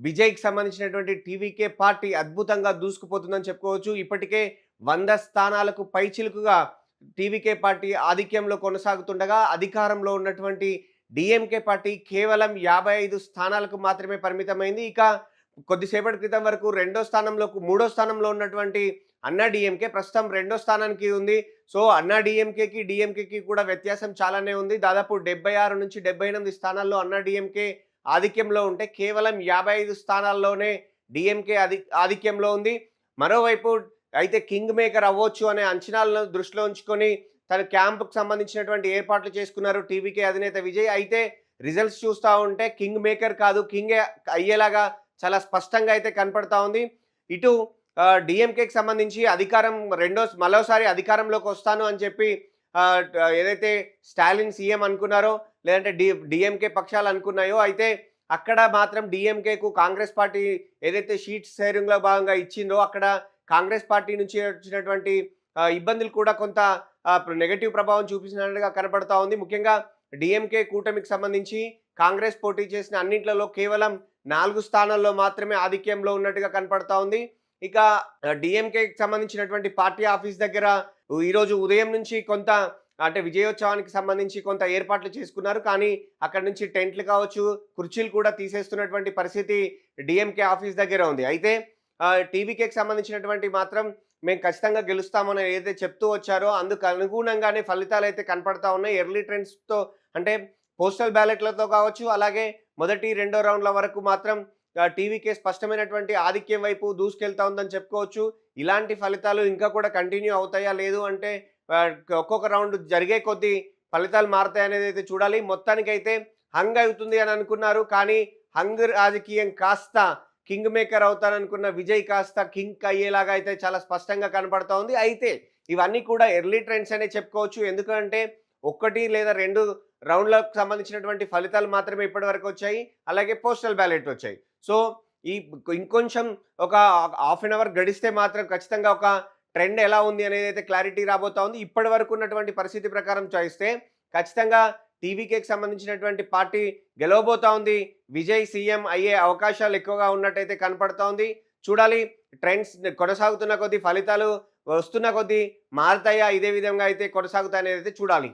విజయ్‌కి సంబంధించినటువంటి TVK party అద్భుతంగా దూసుకుపోతుందని చెప్పుకోవచ్చు. ఇప్పటికే 100 స్థానాలకు పైచిలుకుగా టీవీకే పార్టీ ఆధిక్యంలో కొనసాగుతుండగా, అధికారంలో ఉన్నటువంటి డీఎంకే పార్టీ కేవలం 55 స్థానాలకు మాత్రమే పరిమితమైంది. ఇక కొద్దిసేపటి క్రితం వరకు మూడో స్థానంలో ఉన్నటువంటి అన్నా డీఎంకే ప్రస్తుతం రెండో స్థానానికి ఉంది. సో, అన్నా డీఎంకేకి, డీఎంకేకి కూడా వ్యత్యాసం చాలానే ఉంది. దాదాపు 76-78 స్థానాల్లో అన్నా డీఎంకే ఆధిక్యంలో ఉంటే, కేవలం 55 స్థానాల్లోనే డీఎంకే ఆధిక్యంలో ఉంది. మరోవైపు అయితే కింగ్ మేకర్ అవ్వచ్చు అనే అంచనాలను దృష్టిలో ఉంచుకొని తన క్యాంప్‌కి సంబంధించినటువంటి ఏర్పాట్లు చేసుకున్నారు టీవీకే అధినేత విజయ్. అయితే రిజల్ట్స్ చూస్తా ఉంటే కింగ్ మేకర్ కాదు, కింగే అయ్యేలాగా చాలా స్పష్టంగా అయితే కనపడతా ఉంది. ఇటు డీఎంకేకి సంబంధించి మరోసారి అధికారంలోకి వస్తాను అని చెప్పి ఏదైతే స్టాలిన్ సీఎం అనుకున్నారో, లేదంటే డీఎంకే పక్షాలు అనుకున్నాయో, అయితే అక్కడ మాత్రం డీఎంకేకు కాంగ్రెస్ పార్టీ ఏదైతే షీట్స్ షేరింగ్‌లో భాగంగా ఇచ్చిందో, అక్కడ కాంగ్రెస్ పార్టీ నుంచి వచ్చినటువంటి ఇబ్బందులు కూడా కొంత నెగెటివ్ ప్రభావం చూపించినట్టుగా కనపడతా ఉంది. ముఖ్యంగా డీఎంకే కూటమికి సంబంధించి కాంగ్రెస్ పోటీ చేసిన అన్నింట్లలో కేవలం 4 స్థానాల్లో మాత్రమే ఆధిక్యంలో ఉన్నట్టుగా కనపడతా ఉంది. ఇక డీఎంకేకి సంబంధించినటువంటి పార్టీ ఆఫీస్ దగ్గర ఈరోజు ఉదయం నుంచి కొంత అంటే విజయోత్సవానికి సంబంధించి కొంత ఏర్పాట్లు చేసుకున్నారు. కానీ అక్కడి నుంచి టెంట్లు కావచ్చు, కుర్చీలు కూడా తీసేస్తున్నటువంటి పరిస్థితి డీఎంకే ఆఫీస్ దగ్గర ఉంది. అయితే టీవీకేకి సంబంధించినటువంటి మాత్రం మేము ఖచ్చితంగా గెలుస్తామని ఏదైతే చెప్తూ వచ్చారో అందుకు అనుగుణంగానే ఫలితాలైతే కనపడతా ఉన్నాయి. ఎర్లీ ట్రెండ్స్‌తో అంటే పోస్టల్ బ్యాలెట్‌లతో కావచ్చు, అలాగే మొదటి, రెండో రౌండ్‌ల వరకు మాత్రం టీవీకే స్పష్టమైనటువంటి ఆధిక్యం వైపు దూసుకెళ్తా ఉందని చెప్పుకోవచ్చు. ఇలాంటి ఫలితాలు ఇంకా కూడా కంటిన్యూ అవుతాయా? లేదు అంటే ఒక్కొక్క రౌండ్ జరిగే కొద్దీ ఫలితాలు మారతాయనేదైతే చూడాలి. మొత్తానికైతే హంగ్ అవుతుంది అని అనుకున్నారు. కానీ హంగ్ రాజకీయం కాస్త కింగ్ మేకర్ అవుతారనుకున్న విజయ్ కాస్త కింగ్ అయ్యేలాగా అయితే చాలా స్పష్టంగా కనపడతా ఉంది. అయితే ఇవన్నీ కూడా ఎర్లీ ట్రెండ్స్ అనే చెప్పుకోవచ్చు. ఎందుకంటే 1 లేదా 2 రౌండ్‌లకు సంబంధించినటువంటి ఫలితాలు మాత్రమే ఇప్పటివరకు వచ్చాయి. అలాగే పోస్టల్ బ్యాలెట్ వచ్చాయి. సో, ఇంకొంచెం ఒక హాఫ్ అన్ అవర్ గడిస్తే మాత్రం ఖచ్చితంగా ఒక ట్రెండ్ ఎలా ఉంది అనేదైతే క్లారిటీ రాబోతా ఉంది. ఇప్పటివరకు ఉన్నటువంటి పరిస్థితి ప్రకారం చూస్తే ఖచ్చితంగా టీవీకేకి సంబంధించినటువంటి పార్టీ గెలవబోతా ఉంది. విజయ్ సీఎం అయ్యే అవకాశాలు ఎక్కువగా ఉన్నట్టయితే కనపడతా ఉంది. చూడాలి, ట్రెండ్స్ కొనసాగుతున్న కొద్దీ, ఫలితాలు వస్తున్న కొద్దీ మారతాయా, ఇదే విధంగా అయితే కొనసాగుతాయనేదైతే చూడాలి.